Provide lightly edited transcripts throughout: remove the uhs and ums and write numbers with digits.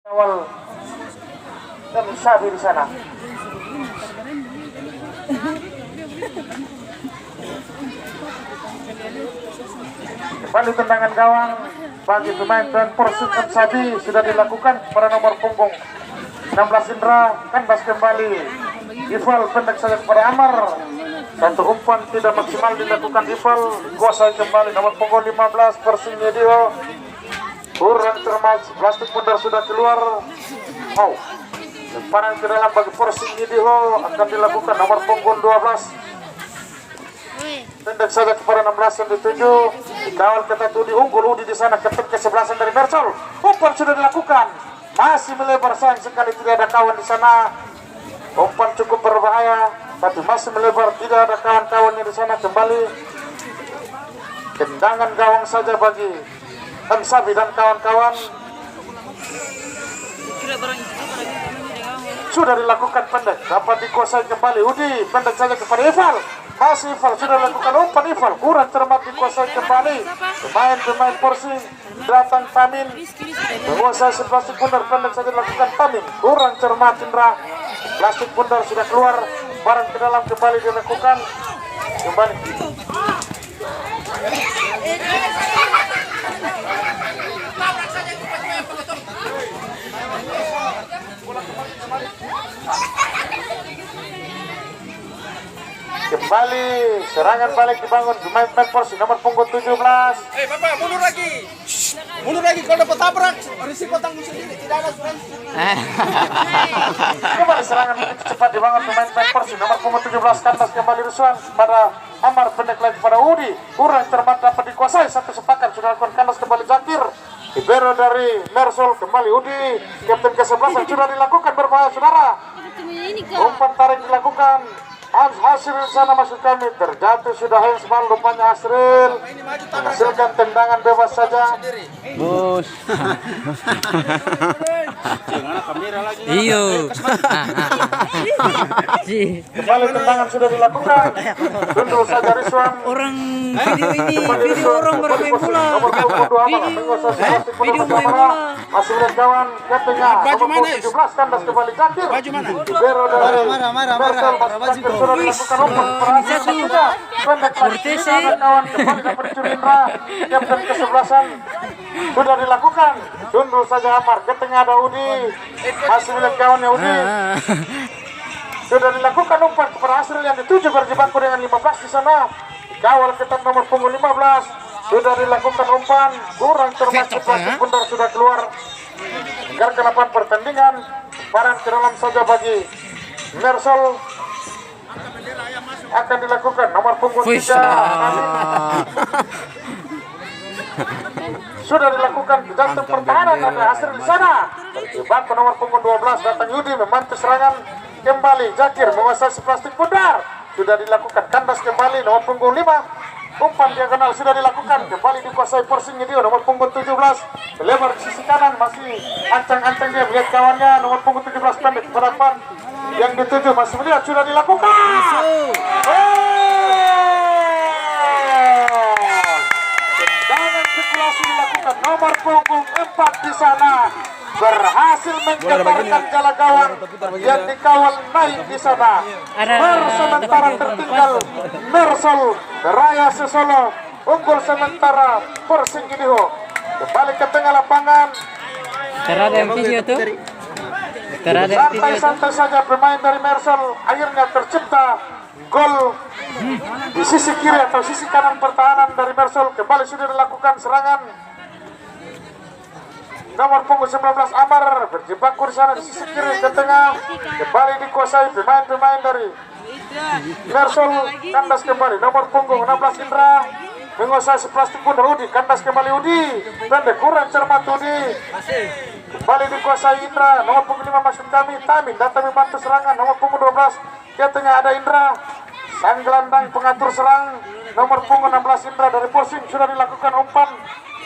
awal kami sabi di sana. Kembali tendangan gawang bagi pemain dan Persib Sabi sudah dilakukan pada nomor punggung 16 Indra. Kandas kembali Ival, pendek saja kepada Amar. Satu umpan tidak maksimal dilakukan Ival, kuasai kembali nomor punggung 15 Persib Medio. Kurang cermat, plastik pundar sudah keluar. Lemparan ke dalam bagi Persib Medio akan dilakukan nomor punggung 12. Pendek saja kepada 16 yang dituju. Dikawal ketat Udi, unggul Udi di sana, ketik ke-11 dari Mersol. Umpan sudah dilakukan, masih melebar, sayang sekali tidak ada kawan di sana. Umpan cukup berbahaya, tapi masih melebar, tidak ada kawan-kawannya di sana. Kembali tendangan gawang saja bagi Sabi dan kawan-kawan. Sudah dilakukan pendek, dapat dikuasai kembali Udi, pendek saja kepada Ival. Masih Ival, sudah dilakukan umpan Ival, kurang cermat dikuasai kembali. Pemain Persib datang Tamin, menguasai si plastik pundar, pendek saja dilakukan Tamin, kurang cermat Indra. Plastik pundar sudah keluar, barang ke dalam kembali dilakukan. Kembali serangan balik dibangun pemain Persib nomor punggung 17. Bapak mundur lagi kalau dapat tabrak risiko tanggung sendiri, tidak ada asuransi. Kembali serangan begitu cepat dibangun pemain Persib nomor punggung 17. Kandas kembali Ruswan pada Amar, pendek lagi pada Udi, kurang cermat dapat dikuasai. Satu sepakat sudah lakukan, kandas kembali Zakir. Ibero dari Mersol kembali Udi, kapten ke-11 sudah dilakukan, berbahaya saudara. Umpan tarik dilakukan, hasil di sana maksud kami terjatuh sudah handsball, rupanya Asril menghasilkan tendangan bebas saja. Bos. Iyo. Kembali tendangan sudah dilakukan. Tunduk saja Rizwan. Orang video orang bermain bola. Video main bola. Masih melihat kawan kaptennya nomor 17 kandas kembali Zakir. Baju mana? Ibero dari Mersol sudah dilakukan umpan berhasil juga. Pendek lagi ada kawan kembali dapat dicuri Indra. Kapten ke-11 sudah dilakukan. Tunduk saja Amar, ke tengah ada Udi. Masih melihat kawannya Udi. Sudah dilakukan umpan kepada Asril yang dituju berjibaku dengan 15 di sana. Kawal ketat nomor punggung 15. Sudah dilakukan umpan, kurang cermat, plastik pundar sudah keluar. Agar ke-8 pertandingan, paran ke dalam saja bagi Mersol. Akan dilakukan nomor punggung 3. Sudah dilakukan jantung pertahanan, ada Asril di sana. Terjebak nomor punggung 12 datang Yudi membantu serangan. Kembali Zakir menguasai si plastik pundar. Sudah dilakukan, kandas kembali nomor punggung 5. Umpan diagonal sudah dilakukan, kembali dikuasai Persib Medio nomor punggung 17. Lebar di sisi kanan, masih ancang-ancang dia melihat kawannya nomor punggung 17 pendek ke depan. Yang dituju masih melihat, sudah dilakukan. Tendangan spekulasi dilakukan nomor punggung 4 di sana. Berhasil menggetarkan jala gawang yang dikawal naik di sana. Sementara tertinggal Mersol Raya Sesolo, unggul sementara Persib Medio. Kembali ke tengah lapangan. Terada yang video tuh. Santai-santai saja pemain dari Mersol, akhirnya tercipta gol di sisi kiri atau sisi kanan pertahanan dari Mersol. Kembali sudah dilakukan serangan. Nomor punggung 19 Amar berjibaku di sana di sisi kiri ke tengah. Kembali dikuasai pemain-pemain dari Mersol. Kandas kembali nomor punggung 16 Indra menguasai si plastik pundar Udi. Kandas kembali Udi, pendek kurang cermat Udi. Kembali dikuasai Indra. Nomor punggung 5 maksud kami Tamin datang membantu serangan. Nomor punggung 12 ke tengah ada Indra, sang gelandang pengatur serang. Nomor punggung 16 Indra dari Persib sudah dilakukan umpan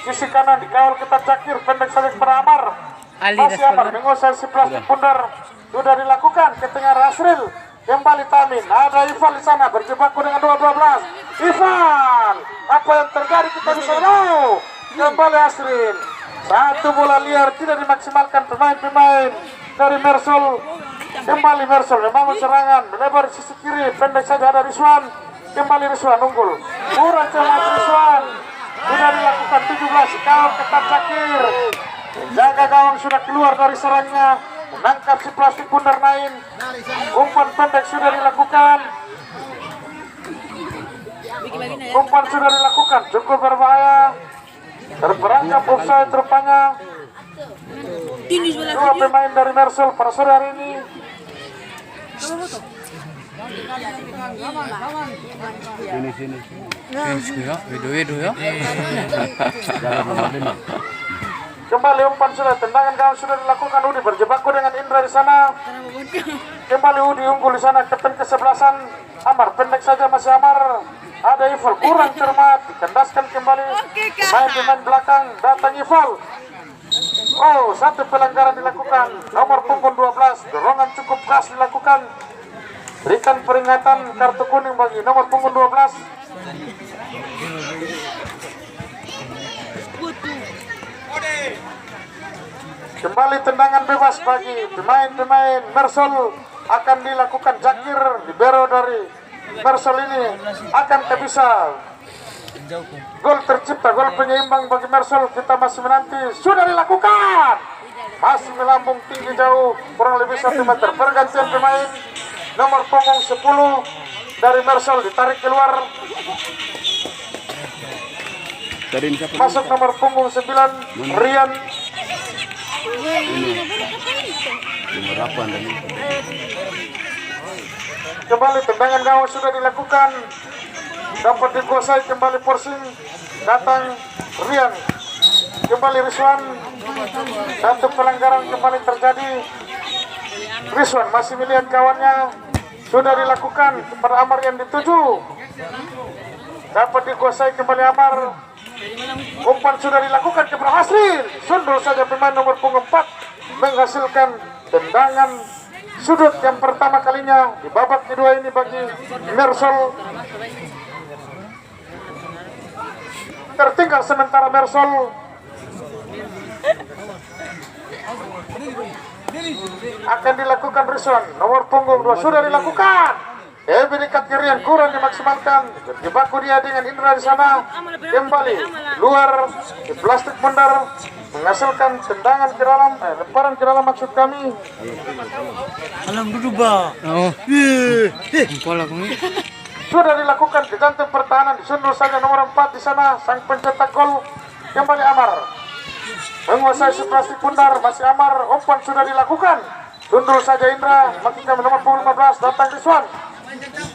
sisi kanan, dikawal ketat Zakir, pendek saja kepada Amar. Masih Amar menguasai si plastik pundar, sudah dilakukan ke tengah Asril. Kembali Tamin, ada Ival di sana berjibaku dengan 12. Ival, apa yang terjadi kita bisa tahu. Kembali Asril, Satu bola liar tidak dimaksimalkan pemain-pemain dari Mersol. Kembali Mersol membangun serangan melebar sisi kiri, pendek saja ada Rizwan. Kembali Rizwan unggul. Kurang cepat Rizwan. Sudah dilakukan 17, kawang ketat Zakir. Jaga gawang sudah keluar dari serangnya. Menangkap si plastik bundar Nain. Umpan pendek sudah dilakukan. Umpan sudah dilakukan, cukup berbahaya. Terperangkap offside rupanya. Dua pemain dari Mersol pada sore hari ini. Sini. Ya, video ya. Kembali umpan sudah, tendangan gawang sudah dilakukan. Udi berjebaku dengan Indra di sana. Kembali Udi unggul di sana, kapten ke-11an Amar, pendek saja masih Amar. Ada Ival kurang cermat, dikandaskan kembali pemain belakang, datang Ival. Oh, satu pelanggaran dilakukan, nomor punggung 12, dorongan cukup keras dilakukan. Berikan peringatan kartu kuning bagi nomor punggung 12. Kembali tendangan bebas bagi pemain-pemain Mersol, akan dilakukan Zakir, libero dari Mersol ini akan bisa gol tercipta, gol penyeimbang bagi Mersol. Kita masih menanti, sudah dilakukan, masih melambung tinggi jauh kurang lebih 1 meter. Pergantian pemain nomor punggung 10 dari Mersol ditarik keluar, masuk nomor punggung 9 Rian. Kembali tendangan gawang sudah dilakukan, dapat dikuasai kembali Porsing, datang Rian, kembali Rizwan. Satu pelanggaran kembali terjadi. Rizwan masih melihat kawannya, sudah dilakukan kepada Amar yang dituju, dapat dikuasai kembali Amar. Umpan sudah dilakukan kepada Hasril, sundul saja pemain nomor punggung 4, menghasilkan tendangan sudut yang pertama kalinya di babak kedua ini bagi Mersol. Tertinggal sementara Mersol. Akan dilakukan Rizwan, nomor punggung 2 sudah dilakukan. Dekat Kirian kurang dimaksimalkan. Terjebaku dia dengan Indra di sana. Kembali luar di plastik bundar, menghasilkan tendangan ke dalam, lemparan ke dalam maksud kami. Alam duduk ba. Oh. Pola kami. Sudah dilakukan di jantung pertahanan, disundul saja nomor 4 di sana, sang pencetak gol. Kembali Amar menguasai si plastik bundar, masih Amar. Umpan sudah dilakukan, sundul saja Indra, maksud kami nomor punggung 15, datang Rizwan.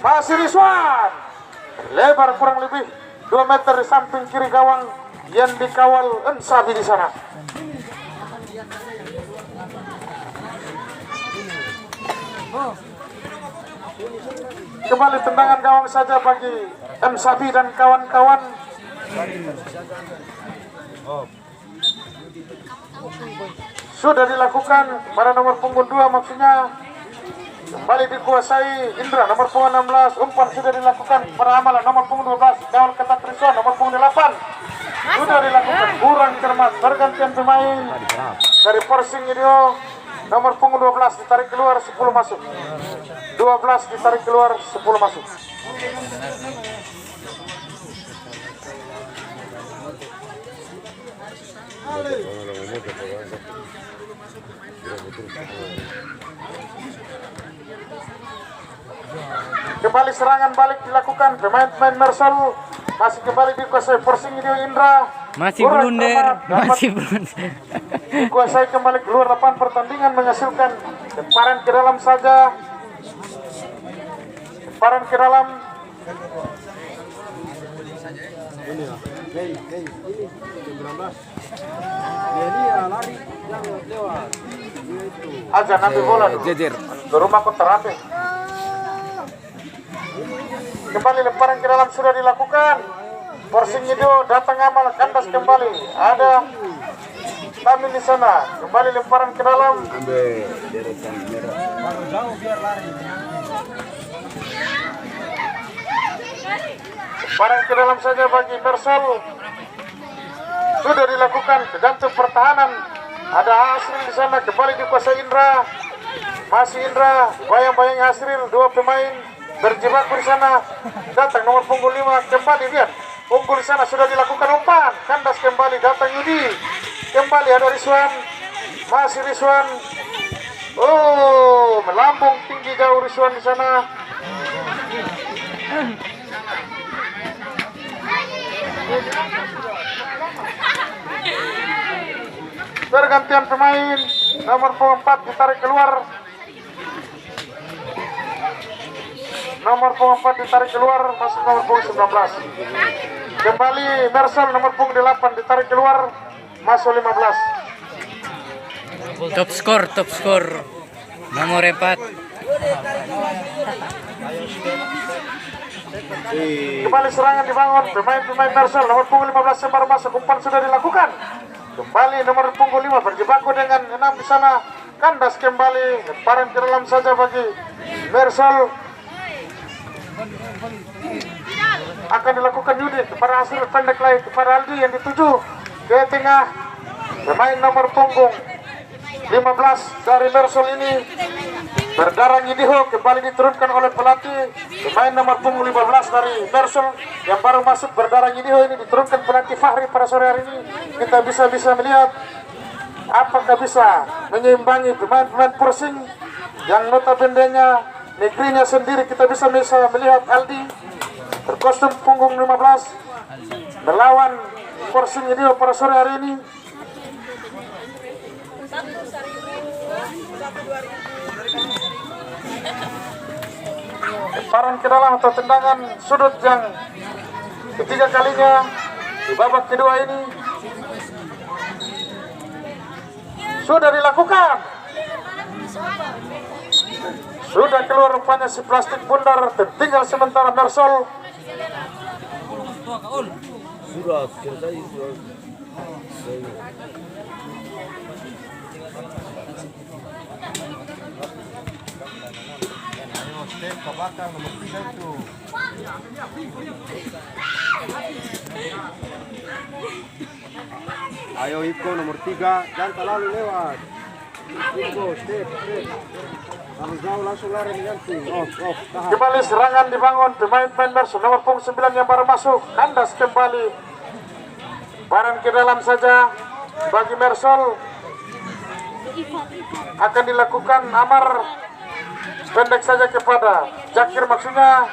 Masih Rizwan, lebar kurang lebih 2 meter di samping kiri gawang yang dikawal Ensabi di sana. Kembali tendangan gawang saja bagi Ensabi dan kawan-kawan. Sudah dilakukan pada nomor punggung 2 maksudnya. Kembali dikuasai Indra nomor punggung 16. Umpan sudah dilakukan pada Amalan nomor punggung 12, kawal ketat Rizwan nomor punggung 8. Sudah dilakukan, kurang cermat. Pergantian pemain dari Porsing Idio, nomor punggung 12 ditarik keluar, 10 masuk. 12 ditarik keluar, 10 masuk. Kembali serangan balik dilakukan, pemain-pemain Mersol masih kembali dikuasai Porsing Idio Indra. Masih blunder, masih blunder. Dikuasai kembali keluar lapangan pertandingan, menghasilkan lemparan ke dalam saja. Lemparan ke dalam. Aja nanti bola dulu. Ke rumah kontrape. Kembali lemparan ke dalam sudah dilakukan. Porsing itu datang Amal, kandas kembali. Ada Tamin di sana. Kembali lemparan ke dalam. Lemparan ke dalam saja bagi Mersol. sudah dilakukan ke jantung pertahanan. Ada Hasril di sana, kembali dikuasai Indra. Masih Indra, bayang-bayang Hasril, dua pemain berjibaku di sana. Datang nomor punggung 5, kembali lihat. Unggul di sana sudah dilakukan umpan. Kandas kembali, datang Yudi. Kembali ada Rizwan. Masih Rizwan. Oh, melambung tinggi jauh Rizwan di sana. Pergantian pemain, nomor punggung 4 ditarik keluar. Nomor punggung 4 ditarik keluar, masuk nomor punggung 19. Kembali Mersol nomor punggung 8 ditarik keluar, masuk 15. Top skor. Nomor 4. Kembali serangan dibangun, pemain Mersol nomor punggung 15 yang baru masuk, umpan sudah dilakukan. Kembali nomor punggung 5 berjibaku dengan 6 di sana. Kandas kembali, lemparan ke dalam saja bagi Mersol. Akan dilakukan Yudi kepada hasil pendek lagi kepada Aldi yang dituju ke tengah. Pemain nomor punggung 15 dari Mersol ini berdarah Yidiho kembali diturunkan oleh pelatih. Pemain nomor punggung 15 dari Mersol yang baru masuk berdarah Yidiho ini diturunkan pelatih Fahri pada sore hari ini. Kita bisa melihat apakah bisa menyeimbangi pemain-pemain Persing yang notabene-nya negerinya sendiri. Kita bisa melihat Aldi berkostum punggung 15 melawan Persing Yidiho pada sore hari ini. Lemparan ke dalam atau tendangan sudut yang ketiga kalinya di babak kedua ini sudah dilakukan. Sudah keluar rupanya si plastik bundar, tertinggal sementara Mersol. Sudah selesai. Step ke belakang nomor 3 itu. Ayo Iko nomor 3, jangan terlalu lewat. Iko step. Harus jauh langsung lari mengganti. Off, tahan. Kembali serangan dibangun pemain Mersol nomor punggung 9 yang baru masuk. Kandas kembali. Barang ke dalam saja bagi Mersol. Akan dilakukan Amar. Pendek saja kepada Jakir maksudnya.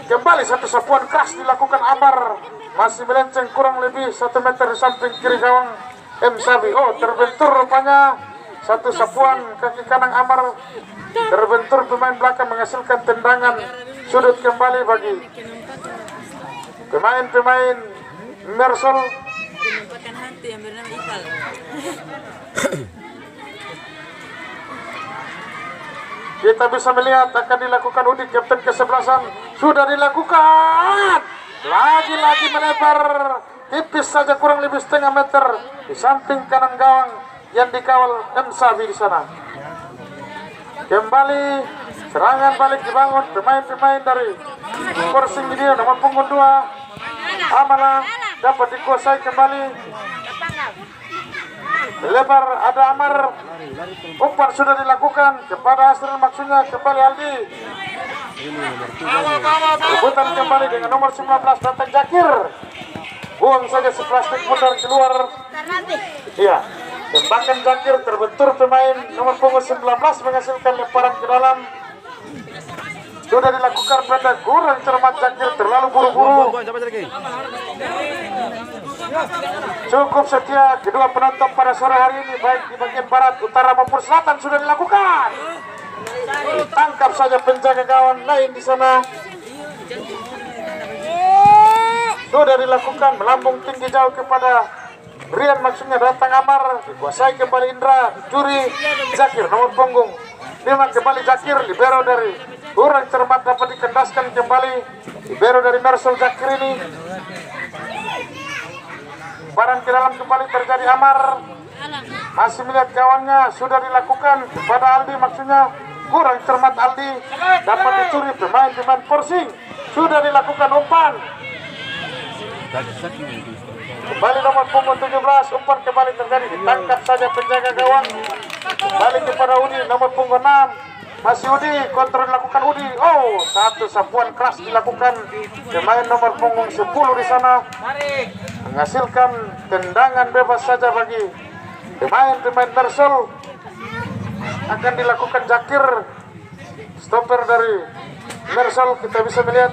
Kembali satu sapuan keras dilakukan Amar. Masih melenceng kurang lebih 1 meter di samping kiri gawang M. Sabi. Oh, terbentur rupanya. Satu sapuan kaki kanan Amar terbentur, pemain belakang menghasilkan tendangan sudut kembali bagi pemain Mersol. Penampakan hantu yang bernama Ipal. Kita bisa melihat akan dilakukan udik kapten ke-11 sudah dilakukan. Lagi-lagi melebar tipis saja kurang lebih setengah meter di samping kanan gawang yang dikawal M. Sabi di sana. Kembali serangan balik dibangun pemain-pemain dari Persing ini nomor punggung 2 Amala dapat dikuasai kembali. Lebar ada Amar, umpan sudah dilakukan kepada Hasril maksudnya, kembali Aldi. Rebutan kembali dengan nomor 19 datang Jakir. Buang saja si plastik bundar keluar. Iya, tembakan Jakir terbentur pemain nomor punggung 19 menghasilkan lemparan ke dalam. Sudah dilakukan pendek, kurang cermat Jakir, terlalu buru-buru. Cukup setia kedua penonton pada sore hari ini, baik di bagian barat, utara maupun selatan sudah dilakukan. Tangkap saja penjaga gawang lain di sana. Sudah dilakukan, melambung tinggi jauh kepada Rian maksudnya, datang Amar, dikuasai kembali Indra, curi Jakir nomor punggung 5 kembali Jakir, libero dari kurang cermat dapat dikendaskan kembali libero dari Mersol Jakir ini. Barang ke dalam kembali terjadi Amar, masih melihat kawannya, sudah dilakukan kepada Aldi maksudnya, kurang cermat Aldi, dapat dicuri pemain Persing. Sudah dilakukan umpan. Kembali nomor punggung 17, umpan kembali terjadi, ditangkap saja penjaga gawang. Kembali kepada Udi nomor punggung 6. Masih Udi, kontrol dilakukan Udi. Oh, satu sapuan keras dilakukan pemain nomor punggung 10 di sana, menghasilkan tendangan bebas saja bagi pemain Mersol. Akan dilakukan Zakir, stopper dari Mersol. Kita bisa melihat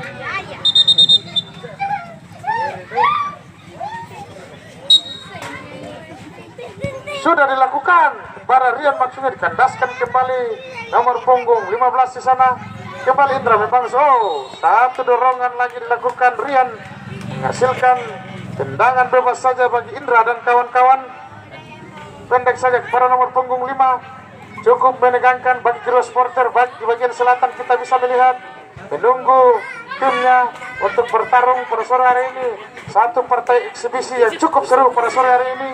sudah dilakukan para Rian, maksudnya dikandaskan kembali nomor punggung 15 di sana. Kembali Indra memang satu dorongan lagi dilakukan Rian, menghasilkan tendangan bebas saja bagi Indra dan kawan-kawan. Pendek saja kepada nomor punggung 5, cukup menegangkan bagi kru supporter baik di bagian selatan. Kita bisa melihat menunggu timnya untuk bertarung pada sore hari ini. Satu partai eksibisi yang cukup seru pada sore hari ini.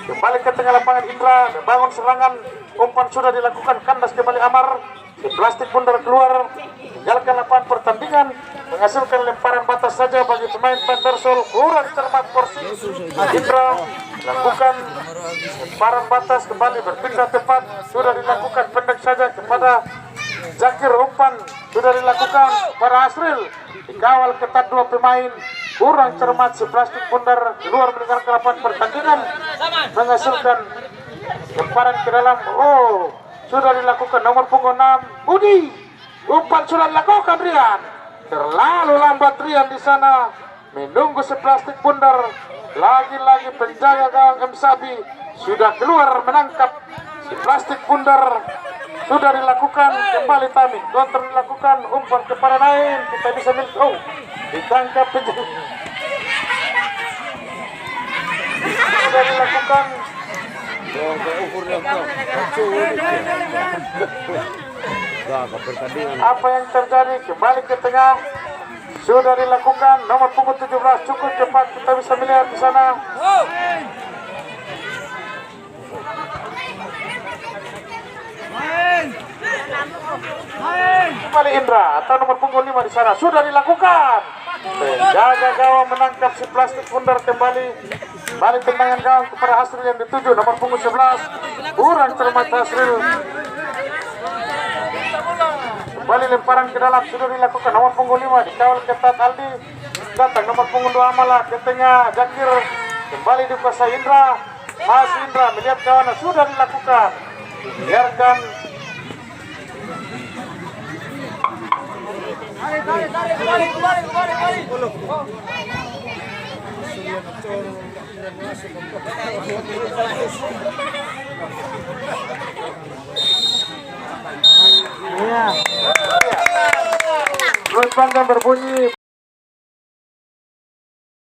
Kembali ke tengah lapangan Indra, membangun serangan, umpan sudah dilakukan, kandas kembali Amar, si plastik bundar keluar, tinggalkan lapangan pertandingan, menghasilkan lemparan batas saja bagi pemain Mersol. Kurang cermat porsi Indra, lakukan lemparan batas, kembali berpindah tepat, sudah dilakukan, pendek saja kepada Zakir, umpan sudah dilakukan para Asril, dikawal ketat dua pemain. Kurang cermat, si plastik bundar keluar meninggalkan lapangan pertandingan, menghasilkan lemparan ke dalam. Oh, sudah dilakukan nomor punggung 6 Udi, umpan sudah dilakukan Rian, terlalu lambat Rian di sana, menunggu si plastik bundar. Lagi-lagi penjaga gawang M Sabi sudah keluar menangkap si plastik bundar. Sudah dilakukan kembali Tami, kontrol dilakukan, umpan kepada Nain. Kita bisa melihat, ditangkap penjaga. Sudah dilakukan. Apa yang terjadi? Kembali ke tengah. Sudah dilakukan nomor punggung 17, cukup cepat. Kita bisa melihat di sana. Kembali Indra atau nomor punggung 5 di sana, sudah dilakukan. Penjaga gawang menangkap si plastik bundar kembali. Balik tendangan gawang kepada Hasril yang dituju nomor punggung 11. Kurang cermat Hasril. Kembali lemparan ke dalam, sudah dilakukan nomor punggung 5, dikawal ketat Aldi. Datang nomor punggung 2 Amala ke tengah, Zakir kembali dikuasai Indra. Masih Indra melihat kawan, sudah dilakukan. Biarkan Lut Bangga berbunyi.